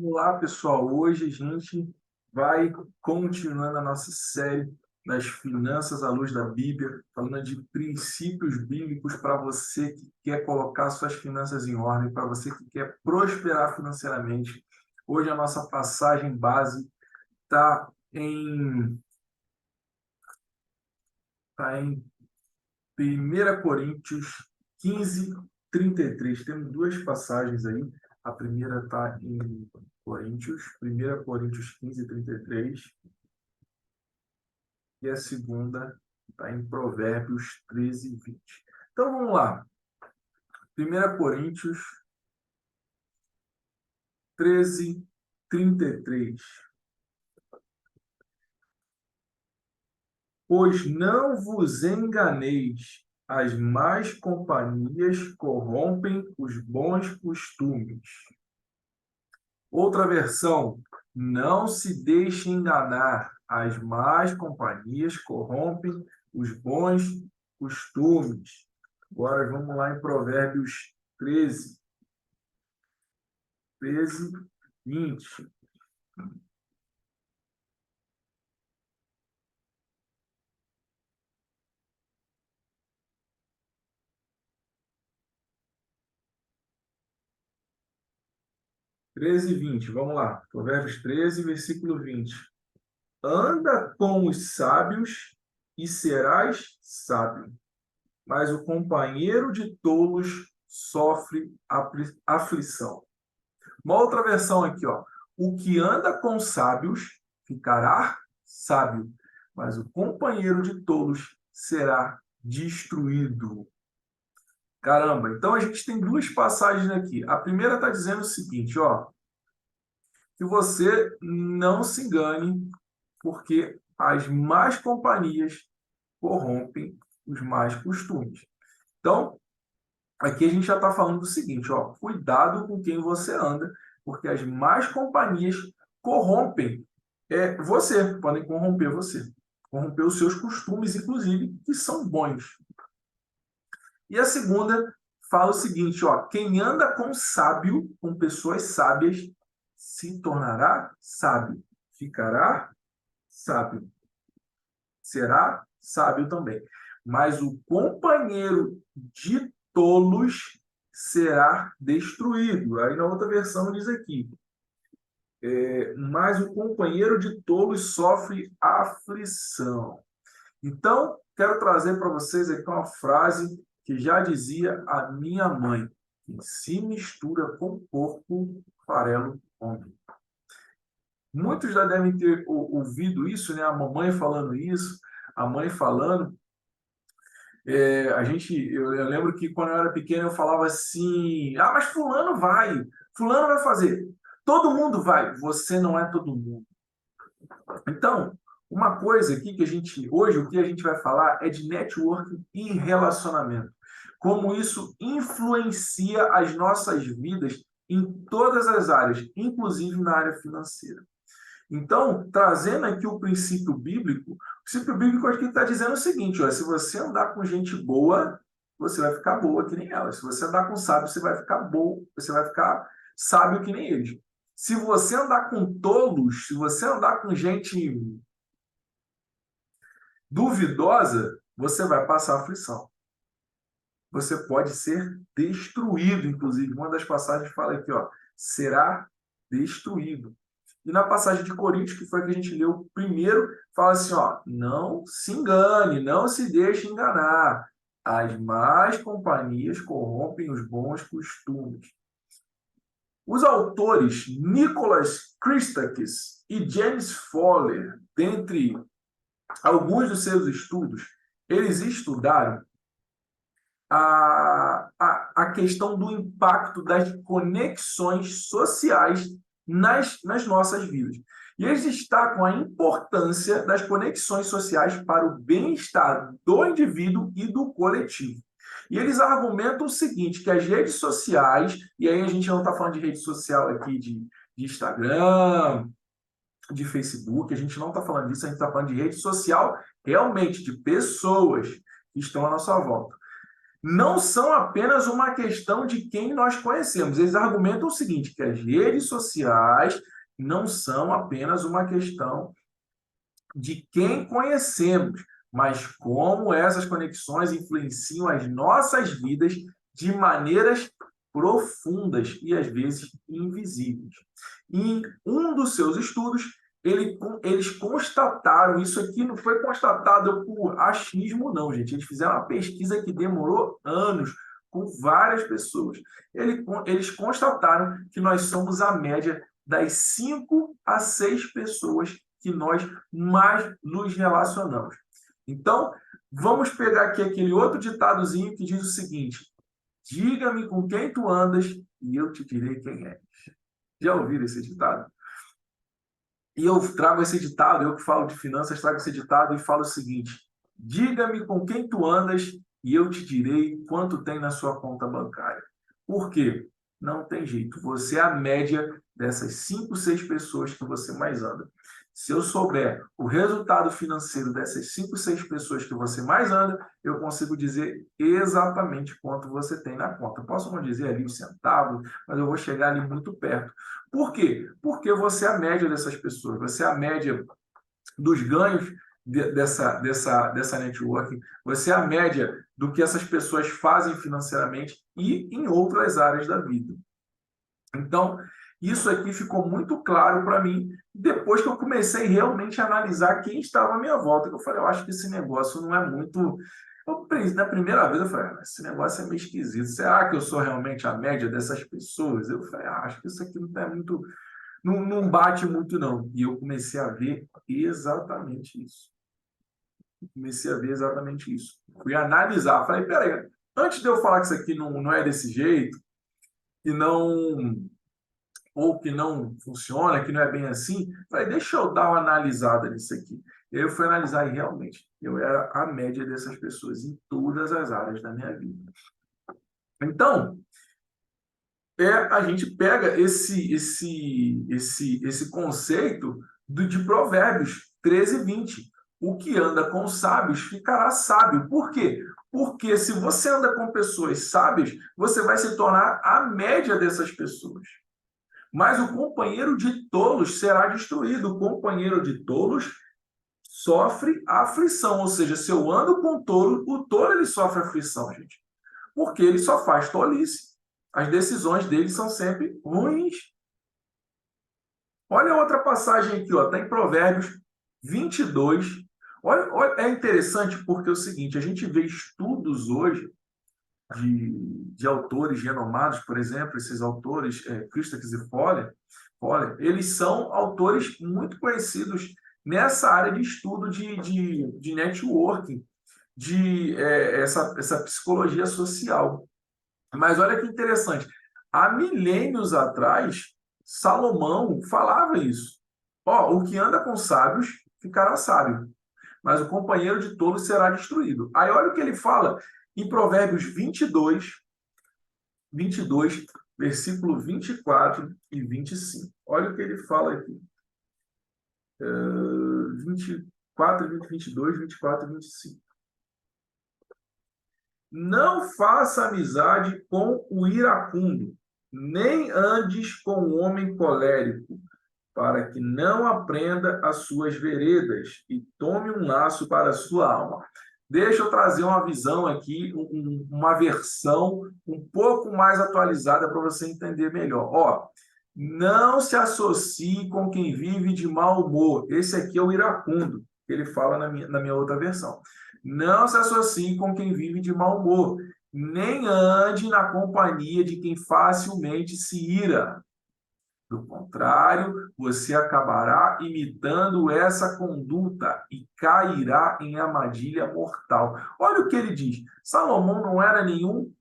Olá, pessoal. Hoje a gente vai continuando a nossa série das finanças à luz da Bíblia, falando de princípios bíblicos para você que quer colocar suas finanças em ordem, para você que quer prosperar financeiramente. Hoje a nossa passagem base está em 1 Coríntios 15, 33. Temos duas passagens aí. A primeira está em Coríntios, 1 Coríntios 15, 33. E a segunda está em Provérbios 13, 20. Então vamos lá. 1 Coríntios 13, 33. Pois não vos enganeis, as más companhias corrompem os bons costumes. Outra versão, não se deixe enganar, as más companhias corrompem os bons costumes. Agora vamos lá em Provérbios 13, 20. 13 e 20, vamos lá. Provérbios 13, versículo 20. Anda com os sábios e serás sábio, mas o companheiro de tolos sofre aflição. Uma outra versão aqui, ó. O que anda com sábios ficará sábio, mas o companheiro de tolos será destruído. Caramba, então a gente tem duas passagens aqui. A primeira está dizendo o seguinte, ó, que você não se engane, porque as más companhias corrompem os más costumes. Então, aqui a gente já está falando do seguinte, ó, cuidado com quem você anda, porque as más companhias corrompem você, podem corromper você, corromper os seus costumes, inclusive, que são bons. E a segunda fala o seguinte, ó, quem anda com sábio, com pessoas sábias, se tornará sábio, ficará sábio, será sábio também. Mas o companheiro de tolos será destruído. Aí na outra versão diz aqui, mas o companheiro de tolos sofre aflição. Então, quero trazer para vocês aqui uma frase que já dizia a minha mãe, que se mistura com porco, farelo come. Muitos já devem ter ouvido isso, né? A mamãe falando isso, a mãe falando. Eu lembro que quando eu era pequeno eu falava assim, mas fulano vai fazer. Todo mundo vai, você não é todo mundo. Então, uma coisa aqui que hoje o que a gente vai falar é de networking e relacionamento. Como isso influencia as nossas vidas em todas as áreas, inclusive na área financeira. Então, trazendo aqui o princípio bíblico aqui está dizendo o seguinte, ó, se você andar com gente boa, você vai ficar boa que nem ela. Se você andar com sábio, você vai ficar boa, você vai ficar sábio que nem eles. Se você andar com tolos, se você andar com gente duvidosa, você vai passar aflição. Você pode ser destruído, inclusive. Uma das passagens fala aqui, ó, será destruído. E na passagem de Coríntios, que foi a que a gente leu primeiro, fala assim, ó, não se engane, não se deixe enganar. As más companhias corrompem os bons costumes. Os autores Nicholas Christakis e James Fowler, dentre alguns dos seus estudos, eles estudaram a questão do impacto das conexões sociais nas nossas vidas. E eles destacam a importância das conexões sociais para o bem-estar do indivíduo e do coletivo. E eles argumentam o seguinte, que as redes sociais, e aí a gente não está falando de rede social aqui de Instagram, de Facebook, a gente não está falando disso, a gente está falando de rede social realmente, de pessoas que estão à nossa volta. não são apenas uma questão de quem nós conhecemos. Eles argumentam o seguinte, que as redes sociais não são apenas uma questão de quem conhecemos, mas como essas conexões influenciam as nossas vidas de maneiras profundas e às vezes invisíveis. Em um dos seus estudos, eles constataram, isso aqui não foi constatado por achismo, não, gente. Eles fizeram uma pesquisa que demorou anos, com várias pessoas. Eles constataram que nós somos a média das 5 a 6 pessoas que nós mais nos relacionamos. Então, vamos pegar aqui aquele outro ditadozinho que diz o seguinte: diga-me com quem tu andas e eu te direi quem é. Já ouviram esse ditado? E eu trago esse ditado, eu que falo de finanças, trago esse ditado e falo o seguinte: diga-me com quem tu andas e eu te direi quanto tem na sua conta bancária. Por quê? Não tem jeito. Você é a média dessas 5, 6 pessoas que você mais anda. Se eu souber o resultado financeiro dessas 5, 6 pessoas que você mais anda, eu consigo dizer exatamente quanto você tem na conta. Posso não dizer ali os centavos, mas eu vou chegar ali muito perto. Por quê? Porque você é a média dessas pessoas, você é a média dos ganhos dessa networking, você é a média do que essas pessoas fazem financeiramente e em outras áreas da vida. Então, isso aqui ficou muito claro para mim depois que eu comecei realmente a analisar quem estava à minha volta. Eu falei, eu acho que esse negócio não é muito. Na primeira vez eu falei, esse negócio é meio esquisito. Será que eu sou realmente a média dessas pessoas? Eu falei, acho que isso aqui não é muito. Não bate muito, não. E eu comecei a ver exatamente isso. Comecei a ver exatamente isso. Fui analisar. Falei, peraí, antes de eu falar que isso aqui não é desse jeito, e não ou que não funciona, que não é bem assim, falei, deixa eu dar uma analisada nisso aqui. E aí eu fui analisar e realmente eu era a média dessas pessoas em todas as áreas da minha vida. Então, a gente pega esse conceito de Provérbios 13, 20. O que anda com sábios ficará sábio. Por quê? Porque se você anda com pessoas sábias, você vai se tornar a média dessas pessoas. Mas o companheiro de tolos será destruído. O companheiro de tolos sofre aflição. Ou seja, se eu ando com tolo, o tolo ele sofre aflição, gente. Porque ele só faz tolice. As decisões dele são sempre ruins. Olha outra passagem aqui, está em Provérbios 22. Olha, é interessante porque é o seguinte, a gente vê estudos hoje de autores renomados, por exemplo, esses autores, Christakis e Fowler, eles são autores muito conhecidos nessa área de estudo de networking, essa psicologia social. Mas olha que interessante, há milênios atrás, Salomão falava isso. O que anda com sábios ficará sábio, mas o companheiro de tolos será destruído. Aí olha o que ele fala em Provérbios 22, versículo 24 e 25. Olha o que ele fala aqui. 24, 22, 24 e 25. Não faça amizade com o iracundo, nem andes com o homem colérico, para que não aprenda as suas veredas e tome um laço para a sua alma. Deixa eu trazer uma visão aqui, uma versão um pouco mais atualizada para você entender melhor. Não se associe com quem vive de mau humor. Esse aqui é o iracundo, que ele fala na minha outra versão. Não se associe com quem vive de mau humor, nem ande na companhia de quem facilmente se ira. Do contrário, você acabará imitando essa conduta e cairá em armadilha mortal. Olha o que ele diz. Salomão não era nenhum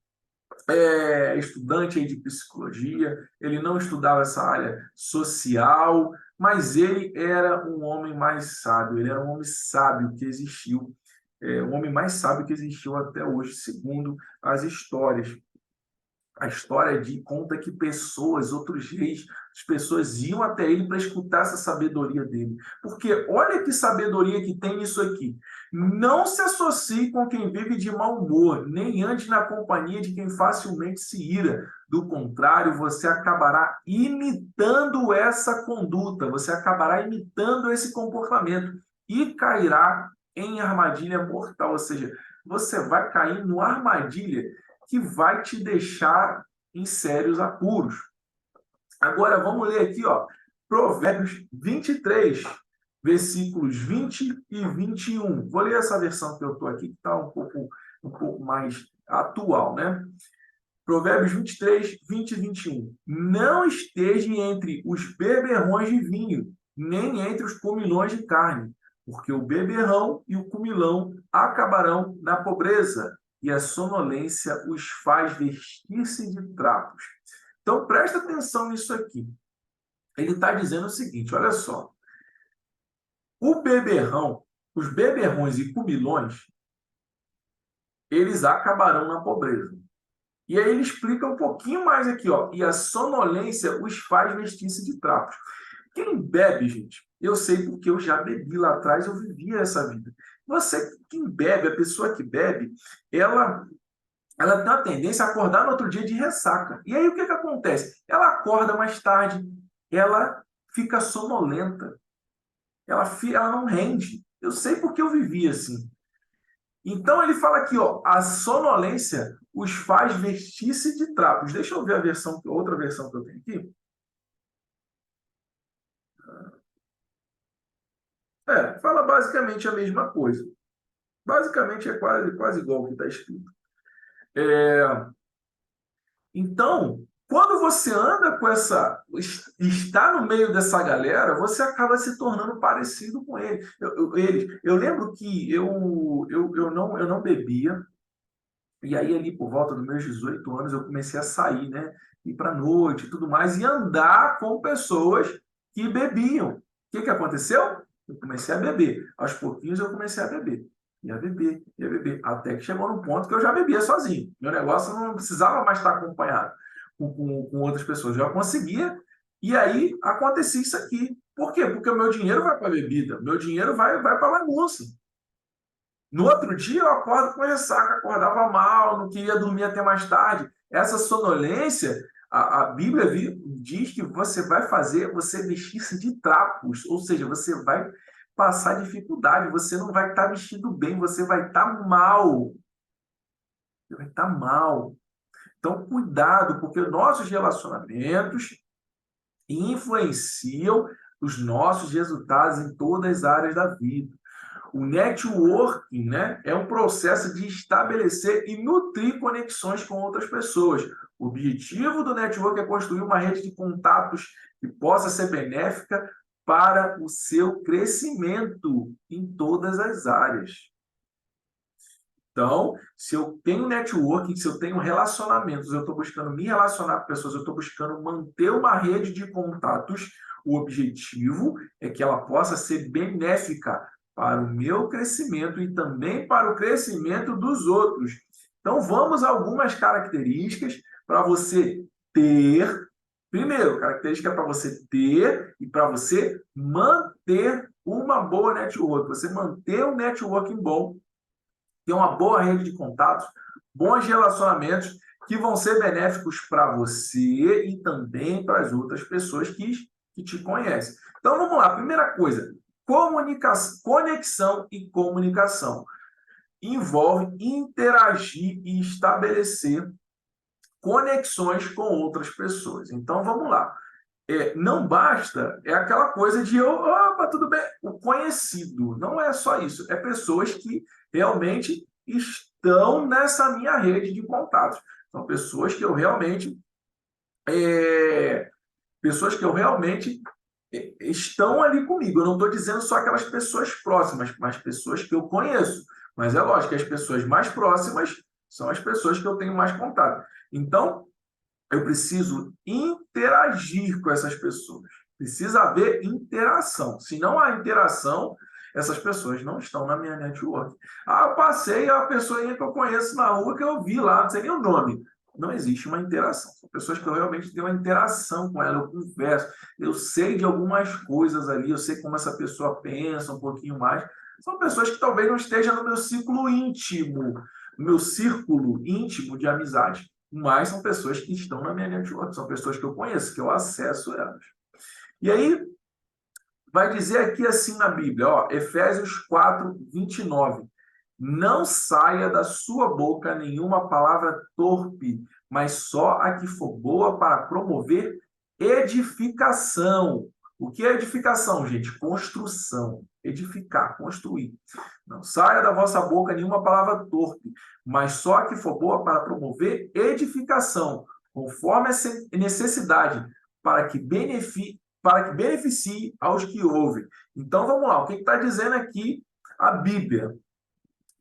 estudante aí de psicologia, ele não estudava essa área social, mas ele era um homem mais sábio, ele era um homem sábio que existiu, o homem mais sábio que existiu até hoje, segundo as histórias. A história conta que outros reis, as pessoas iam até ele para escutar essa sabedoria dele. Porque olha que sabedoria que tem nisso aqui. Não se associe com quem vive de mau humor, nem ande na companhia de quem facilmente se ira. Do contrário, você acabará imitando essa conduta, você acabará imitando esse comportamento e cairá em armadilha mortal. Ou seja, você vai cair numa armadilha que vai te deixar em sérios apuros. Agora, vamos ler aqui, ó, Provérbios 23, versículos 20 e 21. Vou ler essa versão que eu estou aqui, que está um pouco mais atual, né? Provérbios 23, 20 e 21. Não esteja entre os beberrões de vinho, nem entre os comilões de carne, porque o beberrão e o comilão acabarão na pobreza, e a sonolência os faz vestir-se de trapos. Então, presta atenção nisso aqui. Ele está dizendo o seguinte, olha só. O beberrão, os beberrões e comilões, eles acabarão na pobreza. E aí ele explica um pouquinho mais aqui, ó. E a sonolência os faz vestir-se de trapos. Quem bebe, gente, eu sei porque eu já bebi lá atrás, eu vivia essa vida. Quem bebe, a pessoa que bebe, ela tem uma tendência a acordar no outro dia de ressaca. E aí o que acontece? Ela acorda mais tarde, ela fica sonolenta, ela não rende. Eu sei porque eu vivi assim. Então ele fala aqui, ó, a sonolência os faz vestir-se de trapos. Deixa eu ver outra versão que eu tenho aqui. Fala basicamente a mesma coisa. Basicamente é quase igual o que está escrito. Então, quando você anda está no meio dessa galera, você acaba se tornando parecido com eles. Eu lembro que eu não bebia, e aí ali por volta dos meus 18 anos eu comecei a sair, né? Ir para noite e tudo mais, e andar com pessoas que bebiam. O que aconteceu? Eu comecei a beber. Aos pouquinhos eu comecei a beber. Ia beber, ia beber. Até que chegou num ponto que eu já bebia sozinho. Meu negócio não precisava mais estar acompanhado com outras pessoas. Eu já conseguia. E aí acontecia isso aqui. Por quê? Porque o meu dinheiro vai para a bebida. Meu dinheiro vai para a bagunça. No outro dia eu acordo com ressaca, acordava mal, não queria dormir até mais tarde. Essa sonolência, a Bíblia diz que você vai fazer você vestir-se de trapos, ou seja, você vai passar dificuldade, você não vai estar vestido bem, você vai estar mal. Você vai estar mal. Então, cuidado, porque nossos relacionamentos influenciam os nossos resultados em todas as áreas da vida. O networking, né, é um processo de estabelecer e nutrir conexões com outras pessoas. O objetivo do networking é construir uma rede de contatos que possa ser benéfica para o seu crescimento em todas as áreas. Então, se eu tenho networking, se eu tenho relacionamentos, eu estou buscando me relacionar com pessoas, eu estou buscando manter uma rede de contatos, o objetivo é que ela possa ser benéfica para o meu crescimento e também para o crescimento dos outros. Então, vamos a algumas características para você ter. Primeiro, característica para você ter e para você manter uma boa network. Você manter um networking bom, ter uma boa rede de contatos, bons relacionamentos que vão ser benéficos para você e também para as outras pessoas que te conhecem. Então, vamos lá. Primeira coisa, conexão e comunicação. Envolve interagir e estabelecer conexões com outras pessoas. Então, vamos lá. Não basta, aquela coisa de opa, tudo bem, o conhecido. Não é só isso, é pessoas que realmente estão nessa minha rede de contatos. São pessoas que eu realmente estão ali comigo. Eu não estou dizendo só aquelas pessoas próximas, mas pessoas que eu conheço. Mas é lógico que as pessoas mais próximas são as pessoas que eu tenho mais contato. Então, eu preciso interagir com essas pessoas. Precisa haver interação. Se não há interação, essas pessoas não estão na minha network. Eu passei a pessoa que eu conheço na rua, que eu vi lá, não sei nem o nome. não existe uma interação. São pessoas que eu realmente tenho uma interação com ela, eu converso, eu sei de algumas coisas ali, eu sei como essa pessoa pensa um pouquinho mais. São pessoas que talvez não estejam no meu círculo íntimo de amizade, mas são pessoas que estão na minha network, são pessoas que eu conheço, que eu acesso elas. E aí, vai dizer aqui assim na Bíblia, ó, Efésios 4:29. Não saia da sua boca nenhuma palavra torpe, mas só a que for boa para promover edificação. O que é edificação, gente? Construção. Edificar, construir. Não saia da vossa boca nenhuma palavra torpe, mas só a que for boa para promover edificação, conforme a necessidade, para que beneficie aos que ouvem. Então, vamos lá. O que está dizendo aqui a Bíblia?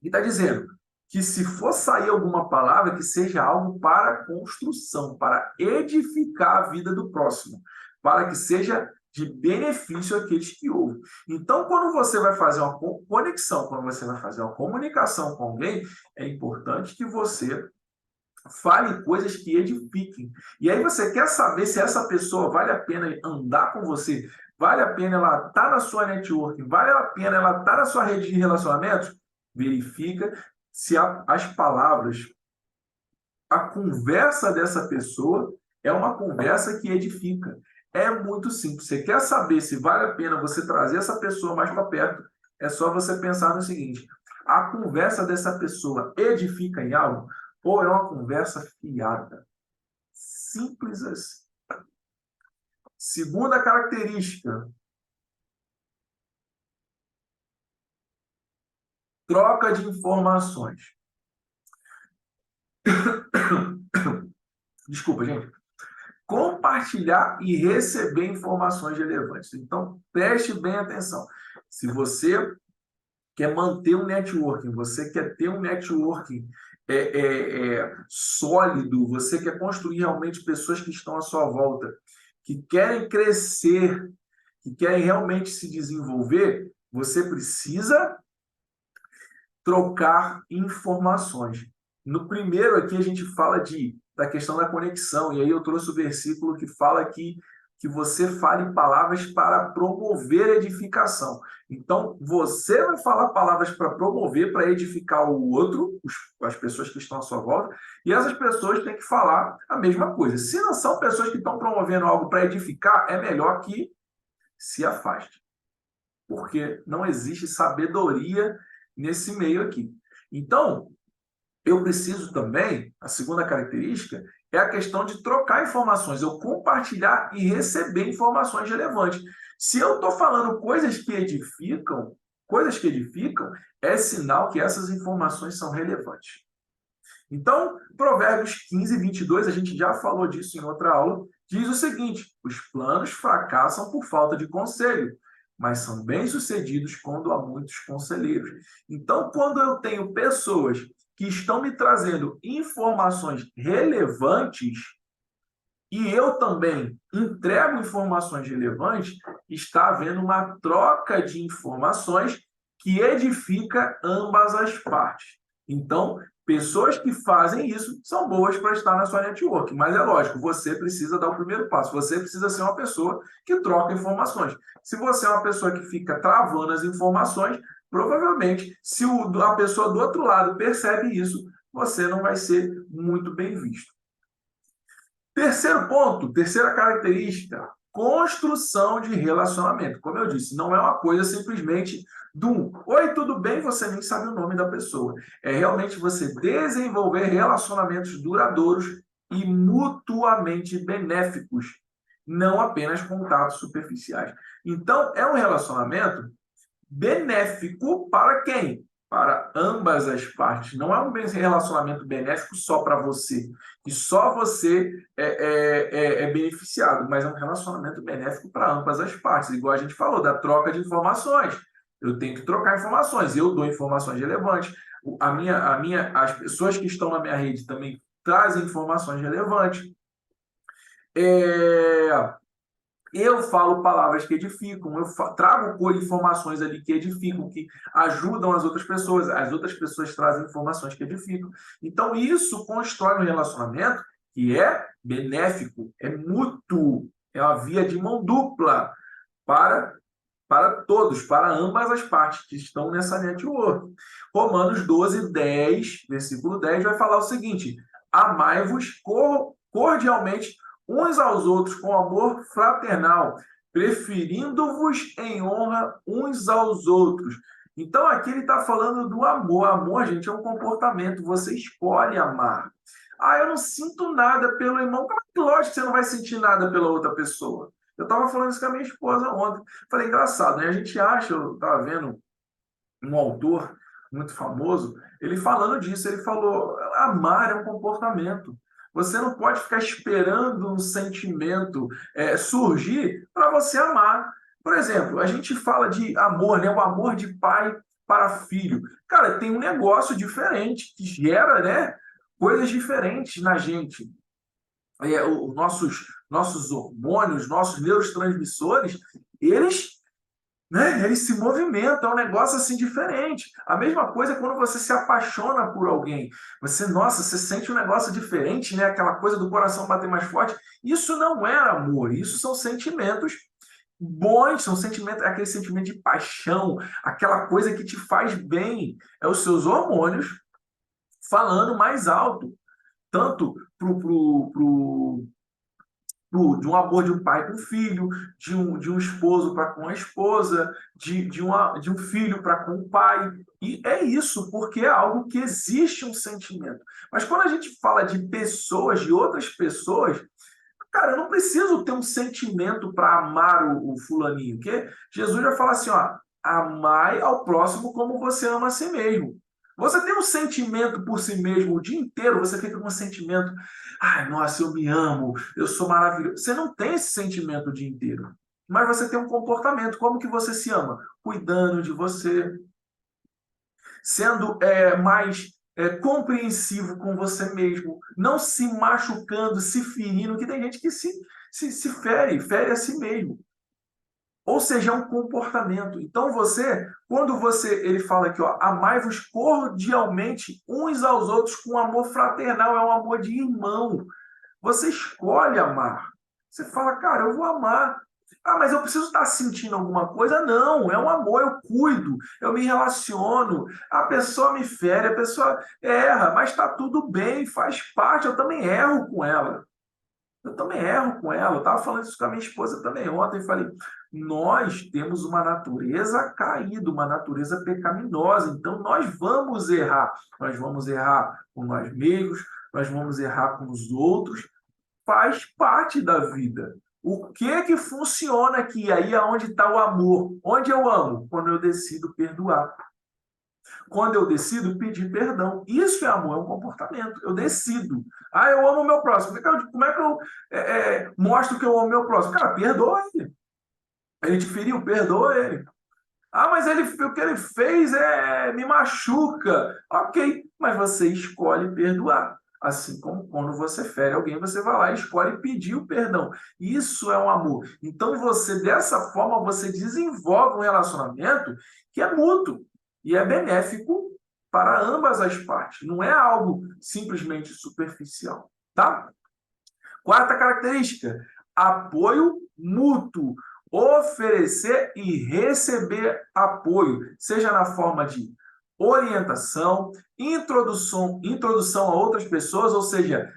E está dizendo que se for sair alguma palavra, que seja algo para construção, para edificar a vida do próximo, para que seja de benefício àqueles que ouvem. Então, quando você vai fazer uma conexão, quando você vai fazer uma comunicação com alguém, é importante que você fale coisas que edifiquem. E aí você quer saber se essa pessoa vale a pena andar com você, vale a pena ela estar na sua network, vale a pena ela estar na sua rede de relacionamentos? Verifica se as palavras, a conversa dessa pessoa é uma conversa que edifica. É muito simples. Você quer saber se vale a pena você trazer essa pessoa mais para perto? É só você pensar no seguinte: a conversa dessa pessoa edifica em algo ou é uma conversa fiada? Simples assim. Segunda característica: troca de informações. Desculpa, gente. Compartilhar e receber informações relevantes. Então, preste bem atenção. Se você quer manter um networking, você quer ter um networking sólido, você quer construir realmente pessoas que estão à sua volta, que querem crescer, que querem realmente se desenvolver, você precisa trocar informações. No primeiro aqui a gente fala da questão da conexão, e aí eu trouxe o versículo que fala que você fale palavras para promover edificação. Então, você vai falar palavras para promover, para edificar o outro, as pessoas que estão à sua volta, e essas pessoas têm que falar a mesma coisa. Se não são pessoas que estão promovendo algo para edificar, é melhor que se afaste, porque não existe sabedoria nesse meio aqui. Então, eu preciso também, a segunda característica, é a questão de trocar informações, eu compartilhar e receber informações relevantes. Se eu estou falando coisas que edificam, é sinal que essas informações são relevantes. Então, Provérbios 15:22, a gente já falou disso em outra aula, diz o seguinte: os planos fracassam por falta de conselho, mas são bem-sucedidos quando há muitos conselheiros. Então, quando eu tenho pessoas que estão me trazendo informações relevantes e eu também entrego informações relevantes, está havendo uma troca de informações que edifica ambas as partes. Então, pessoas que fazem isso são boas para estar na sua network, mas é lógico, você precisa dar o primeiro passo, você precisa ser uma pessoa que troca informações. Se você é uma pessoa que fica travando as informações, provavelmente, se a pessoa do outro lado percebe isso, você não vai ser muito bem visto. Terceiro ponto, terceira característica, construção de relacionamento. Como eu disse, não é uma coisa simplesmente do oi, tudo bem, você nem sabe o nome da pessoa. É realmente você desenvolver relacionamentos duradouros e mutuamente benéficos, não apenas contatos superficiais. Então, é um relacionamento benéfico para quem? Para ambas as partes. Não é um relacionamento benéfico só para você, que só você é beneficiado, mas é um relacionamento benéfico para ambas as partes. Igual a gente falou, da troca de informações. Eu tenho que trocar informações, eu dou informações relevantes. As pessoas que estão na minha rede também trazem informações relevantes. Eu falo palavras que edificam, trago informações ali que edificam, que ajudam as outras pessoas trazem informações que edificam. Então, isso constrói um relacionamento que é benéfico, é mútuo, é uma via de mão dupla para, para todos, para ambas as partes que estão nessa network. Romanos 12, 10, versículo 10, vai falar o seguinte: amai-vos cordialmente uns aos outros com amor fraternal, preferindo-vos em honra uns aos outros. Então, aqui ele está falando do amor. Amor, gente, é um comportamento. Você escolhe amar. Ah, eu não sinto nada pelo irmão. Lógico que você não vai sentir nada pela outra pessoa. Eu estava falando isso com a minha esposa ontem. Falei, engraçado, né? A gente acha, eu estava vendo um autor muito famoso, ele falando disso, ele falou, amar é um comportamento. Você não pode ficar esperando um sentimento surgir para você amar. Por exemplo, a gente fala de amor, né? O amor de pai para filho. Cara, tem um negócio diferente que gera, né, coisas diferentes na gente. Os nossos hormônios, nossos neurotransmissores, eles, né, eles se movimentam, é um negócio assim diferente. A mesma coisa é quando você se apaixona por alguém. Você, nossa, você sente um negócio diferente, né? Aquela coisa do coração bater mais forte. Isso não é amor, isso são sentimentos bons, são sentimentos, é aquele sentimento de paixão, aquela coisa que te faz bem. É os seus hormônios falando mais alto, tanto de um amor de um pai com um filho, de um esposo para com a esposa, de um filho para com o pai. E é isso, porque é algo que existe um sentimento. Mas quando a gente fala de pessoas, de outras pessoas, cara, eu não preciso ter um sentimento para amar o fulaninho, porque Jesus já fala assim, ó, amai ao próximo como você ama a si mesmo. Você tem um sentimento por si mesmo o dia inteiro, você fica com um sentimento, ai, nossa, eu me amo, eu sou maravilhoso. Você não tem esse sentimento o dia inteiro. Mas você tem um comportamento, como que você se ama? Cuidando de você, sendo mais compreensivo com você mesmo, não se machucando, se ferindo, que tem gente que se fere a si mesmo. Ou seja, é um comportamento. Então quando ele fala aqui, ó, amai-vos cordialmente uns aos outros com amor fraternal, é um amor de irmão. Você escolhe amar. Você fala, cara, eu vou amar. Ah, mas eu preciso estar sentindo alguma coisa? Não, é um amor, eu cuido, eu me relaciono, a pessoa me fere, a pessoa erra, mas está tudo bem, faz parte, eu também erro com ela. Eu também erro com ela. Eu estava falando isso com a minha esposa também ontem. Falei, nós temos uma natureza caída, uma natureza pecaminosa. Então, nós vamos errar. Nós vamos errar com nós mesmos, nós vamos errar com os outros. Faz parte da vida. O que funciona aqui? Aí é onde está o amor. Onde eu amo? Quando eu decido perdoar. Quando eu decido pedir perdão. Isso é amor, é um comportamento. Eu decido. Ah, eu amo o meu próximo. Como é que eu mostro que eu amo o meu próximo? Cara, perdoa ele. Ele te feriu, perdoa ele. Ah, mas o que ele fez me machuca. Ok, mas você escolhe perdoar. Assim como quando você fere alguém, você vai lá e escolhe pedir o perdão. Isso é um amor. Então, dessa forma, você desenvolve um relacionamento que é mútuo e é benéfico para ambas as partes. Não é algo simplesmente superficial, tá? Quarta característica, apoio mútuo. Oferecer e receber apoio, seja na forma de orientação, introdução a outras pessoas, ou seja,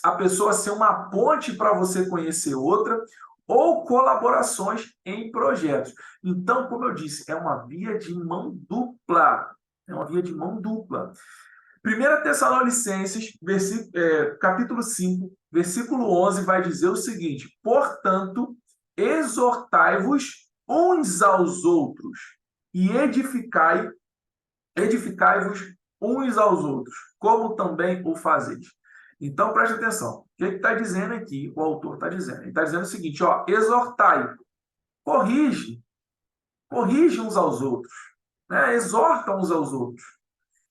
a pessoa ser uma ponte para você conhecer outra, ou colaborações em projetos. Então, como eu disse, é uma via de mão dupla. É uma via de mão dupla. 1 Tessalonicenses, capítulo 5, versículo 11, vai dizer o seguinte: portanto, exortai-vos uns aos outros e edificai-vos uns aos outros, como também o fazeis. Então, preste atenção. O que está dizendo aqui? O autor está dizendo. Ele está dizendo o seguinte, ó, exortai, corrige uns aos outros, né? Exorta uns aos outros.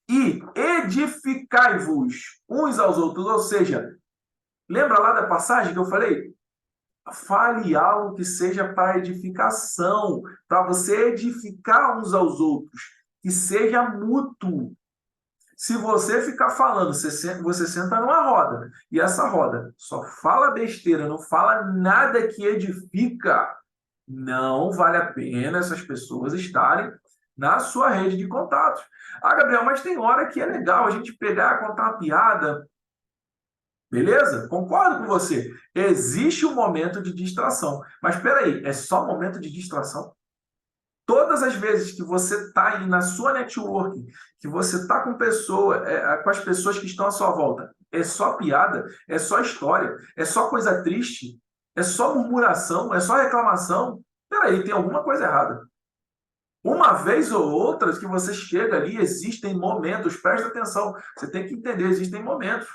E edificai-vos uns aos outros. Ou seja, lembra lá da passagem que eu falei? Fale algo que seja para edificação, para você edificar uns aos outros, que seja mútuo. Se você ficar falando, você senta numa roda, e essa roda só fala besteira, não fala nada que edifica, não vale a pena essas pessoas estarem na sua rede de contatos. Ah, Gabriel, mas tem hora que é legal a gente pegar, contar uma piada. Beleza? Concordo com você. Existe um momento de distração. Mas espera aí, é só momento de distração? Todas as vezes que você está aí na sua network, que você está com as pessoas que estão à sua volta, é só piada, é só história, é só coisa triste, é só murmuração, é só reclamação. Espera aí, tem alguma coisa errada. Uma vez ou outra que você chega ali, existem momentos, presta atenção, você tem que entender, existem momentos.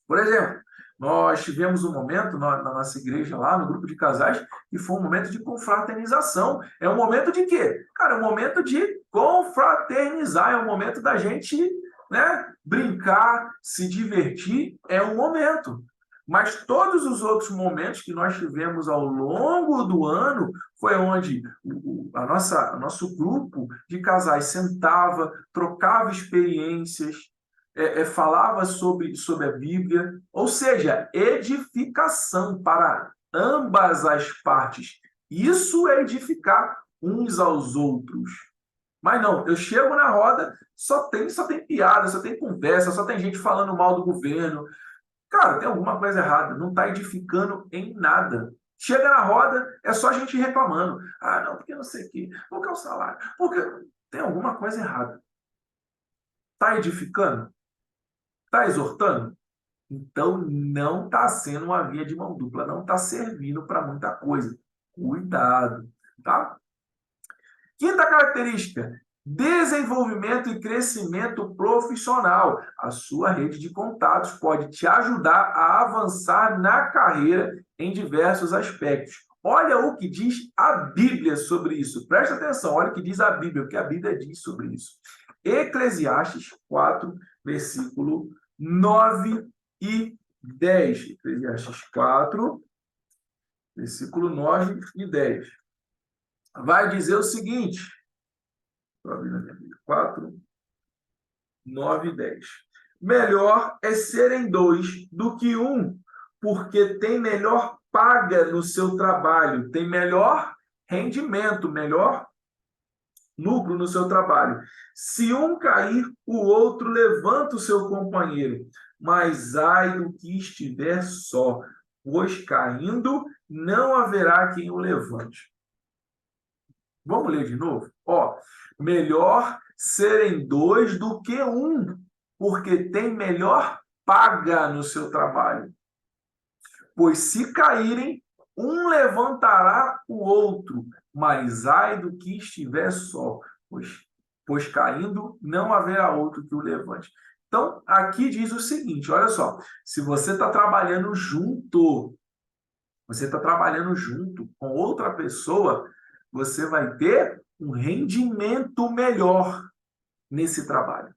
Por exemplo, nós tivemos um momento na nossa igreja lá, no grupo de casais, que foi um momento de confraternização. É um momento de quê? Cara, é um momento de confraternizar, é um momento da gente, né, brincar, se divertir, é um momento. Mas todos os outros momentos que nós tivemos ao longo do ano foi onde nosso grupo de casais sentava, trocava experiências, falava sobre a Bíblia, ou seja, edificação para ambas as partes. Isso é edificar uns aos outros. Mas não, eu chego na roda, só tem piada, só tem conversa, só tem gente falando mal do governo. Cara, tem alguma coisa errada, não está edificando em nada. Chega na roda, é só gente reclamando. Ah, não, porque não sei o quê, porque é o salário, porque tem alguma coisa errada. Está edificando? Está exortando? Então, não está sendo uma via de mão dupla, não está servindo para muita coisa. Cuidado, tá? Quinta característica, desenvolvimento e crescimento profissional. A sua rede de contatos pode te ajudar a avançar na carreira em diversos aspectos. Olha o que diz a Bíblia sobre isso. Presta atenção, olha o que diz a Bíblia, o que a Bíblia diz sobre isso. Eclesiastes 4, versículo 9 e 10. Eclesiastes 4, versículo 9 e 10. Vai dizer o seguinte, 4, 9 e 10. Melhor é serem dois do que um, porque tem melhor paga no seu trabalho, tem melhor rendimento, melhor lucro no seu trabalho. Se um cair, o outro levanta o seu companheiro, mas ai do que estiver só, pois caindo não haverá quem o levante. Vamos ler de novo? Melhor serem dois do que um, porque tem melhor paga no seu trabalho. Pois se caírem, um levantará o outro, mas ai do que estiver só, pois caindo não haverá outro que o levante. Então, aqui diz o seguinte, olha só, se você está trabalhando junto com outra pessoa, você vai ter um rendimento melhor nesse trabalho.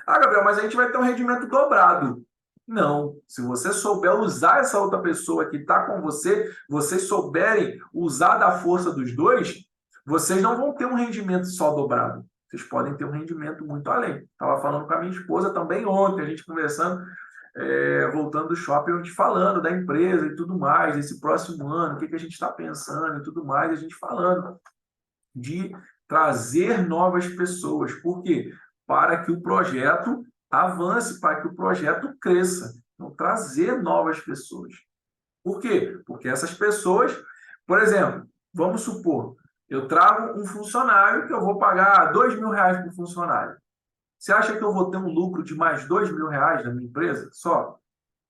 Ah, Gabriel, mas a gente vai ter um rendimento dobrado. Não. Se você souber usar essa outra pessoa que está com você, vocês souberem usar da força dos dois, vocês não vão ter um rendimento só dobrado. Vocês podem ter um rendimento muito além. Estava falando com a minha esposa também ontem, a gente conversando, voltando do shopping, a gente falando da empresa e tudo mais, esse próximo ano, o que a gente está pensando e tudo mais, a gente falando de trazer novas pessoas. Por quê? Para que o projeto avance, para que o projeto cresça. Então, trazer novas pessoas. Por quê? Porque essas pessoas, por exemplo, vamos supor, eu trago um funcionário que eu vou pagar R$ 2.000 por funcionário. Você acha que eu vou ter um lucro de mais R$ 2.000 na minha empresa? Só?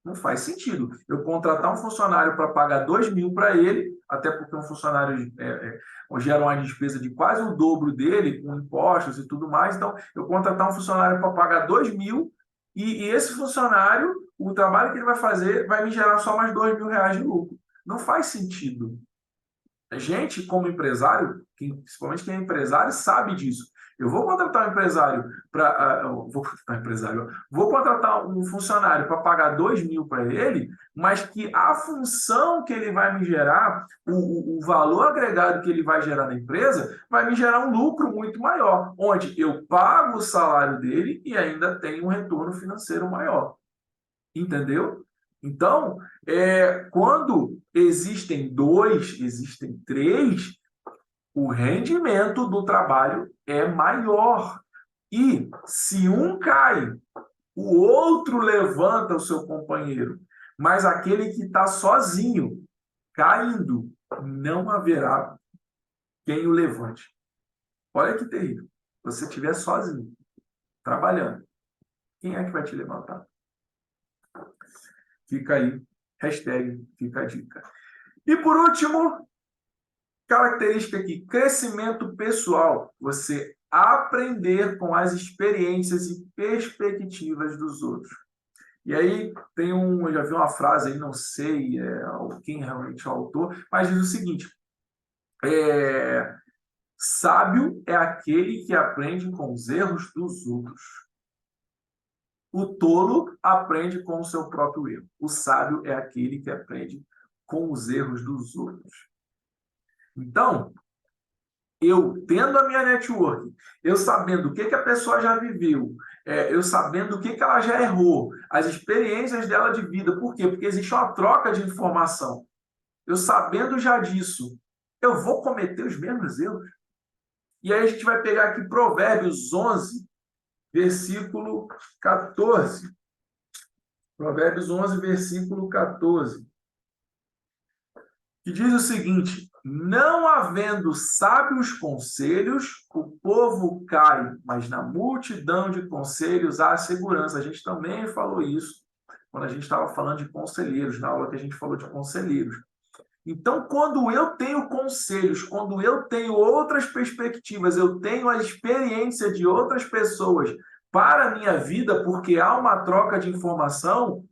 Não faz sentido. Eu contratar um funcionário para pagar 2.000 para ele, até porque um funcionário gera uma despesa de quase o dobro dele, com impostos e tudo mais. Então, eu contratar um funcionário para pagar 2.000 e esse funcionário, o trabalho que ele vai fazer, vai me gerar só mais R$ 2.000 de lucro. Não faz sentido. A gente, como empresário, principalmente quem é empresário, sabe disso. Eu vou contratar um empresário para. Vou contratar um empresário, vou contratar um funcionário para pagar 2.000 para ele, mas que a função que ele vai me gerar, o valor agregado que ele vai gerar na empresa, vai me gerar um lucro muito maior, onde eu pago o salário dele e ainda tenho um retorno financeiro maior. Entendeu? Então, quando existem dois, existem três, o rendimento do trabalho é maior. E se um cai, o outro levanta o seu companheiro. Mas aquele que está sozinho, caindo, não haverá quem o levante. Olha que terrível. Se você estiver sozinho, trabalhando, quem é que vai te levantar? Fica aí, hashtag, fica a dica. E por último, característica aqui, crescimento pessoal. Você aprender com as experiências e perspectivas dos outros. E aí eu já vi uma frase aí, não sei quem realmente é o autor, mas diz o seguinte: sábio é aquele que aprende com os erros dos outros. O tolo aprende com o seu próprio erro. O sábio é aquele que aprende com os erros dos outros. Então, eu tendo a minha network, eu sabendo o que a pessoa já viveu, eu sabendo o que ela já errou, as experiências dela de vida. Por quê? Porque existe uma troca de informação. Eu sabendo já disso, eu vou cometer os mesmos erros. E aí a gente vai pegar aqui Provérbios 11, versículo 14. Provérbios 11, versículo 14. Que diz o seguinte: não havendo sábios conselhos, o povo cai, mas na multidão de conselhos há segurança. A gente também falou isso quando a gente estava falando de conselheiros, na aula que a gente falou de conselheiros. Então, quando eu tenho conselhos, quando eu tenho outras perspectivas, eu tenho a experiência de outras pessoas para a minha vida, porque há uma troca de informação,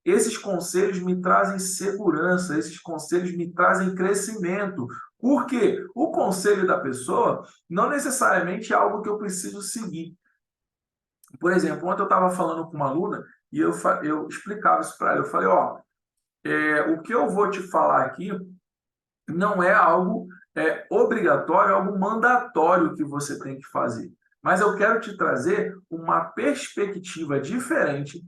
esses conselhos me trazem segurança, esses conselhos me trazem crescimento. Porque o conselho da pessoa não necessariamente é algo que eu preciso seguir. Por exemplo, ontem eu estava falando com uma aluna e eu explicava isso para ela. Eu falei, o que eu vou te falar aqui não é algo obrigatório, é algo mandatório que você tem que fazer. Mas eu quero te trazer uma perspectiva diferente,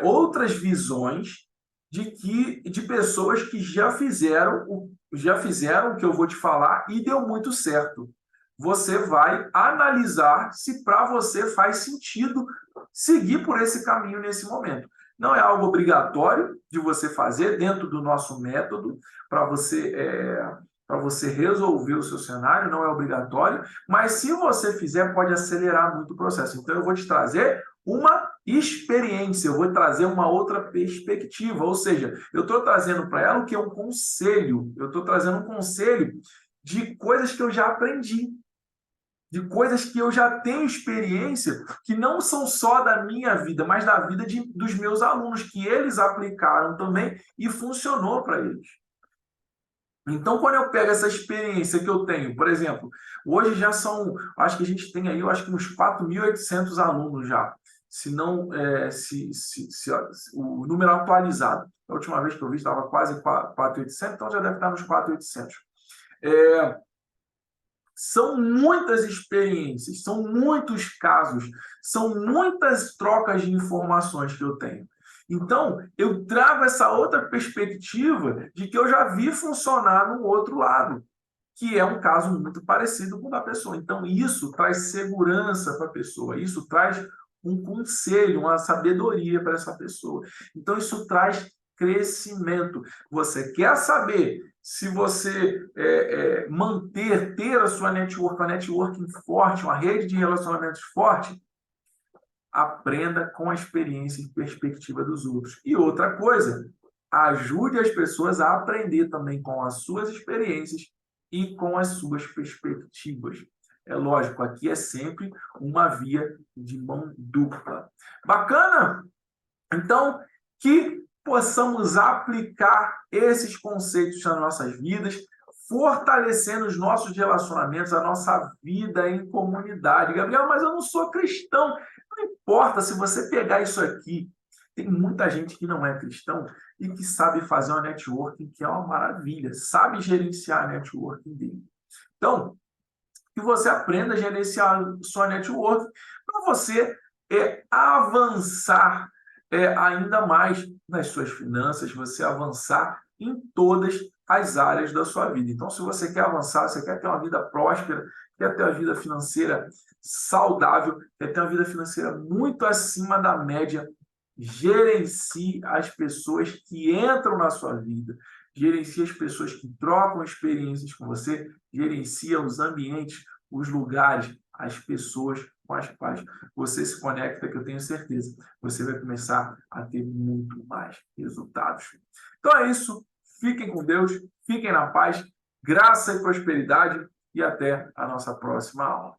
outras visões de pessoas que já fizeram o que eu vou te falar e deu muito certo. Você vai analisar se para você faz sentido seguir por esse caminho nesse momento. Não é algo obrigatório de você fazer dentro do nosso método para você resolver o seu cenário, não é obrigatório, mas se você fizer, pode acelerar muito o processo. Então, eu vou te trazer uma experiência, eu vou trazer uma outra perspectiva, ou seja, eu estou trazendo para ela o que é um conselho, eu estou trazendo um conselho de coisas que eu já aprendi, de coisas que eu já tenho experiência, que não são só da minha vida, mas da vida dos meus alunos, que eles aplicaram também e funcionou para eles. Então, quando eu pego essa experiência que eu tenho, por exemplo, hoje já são, acho que a gente tem aí, eu acho que uns 4.800 alunos já, se não, o número atualizado. A última vez que eu vi estava quase 4.800, então já deve estar nos 4.800. São muitas experiências, são muitos casos, são muitas trocas de informações que eu tenho. Então, eu trago essa outra perspectiva de que eu já vi funcionar no outro lado, que é um caso muito parecido com o da pessoa. Então, isso traz segurança para a pessoa, isso traz um conselho, uma sabedoria para essa pessoa. Então, isso traz crescimento. Você quer saber se você ter a sua network, uma networking forte, uma rede de relacionamentos forte? Aprenda com a experiência e perspectiva dos outros. E outra coisa, ajude as pessoas a aprender também com as suas experiências e com as suas perspectivas. É lógico, aqui é sempre uma via de mão dupla. Bacana? Então, que possamos aplicar esses conceitos nas nossas vidas, fortalecendo os nossos relacionamentos, a nossa vida em comunidade. Gabriel, mas eu não sou cristão. Não importa se você pegar isso aqui. Tem muita gente que não é cristão e que sabe fazer uma networking, que é uma maravilha, sabe gerenciar a networking dele. Então, que você aprenda a gerenciar sua network para você avançar ainda mais nas suas finanças, você avançar em todas as áreas da sua vida. Então, se você quer avançar, você quer ter uma vida próspera, quer ter uma vida financeira saudável, quer ter uma vida financeira muito acima da média, gerencie as pessoas que entram na sua vida, gerencie as pessoas que trocam experiências com você, gerencia os ambientes, os lugares, as pessoas com as quais você se conecta, que eu tenho certeza, você vai começar a ter muito mais resultados. Então é isso, fiquem com Deus, fiquem na paz, graça e prosperidade, e até a nossa próxima aula.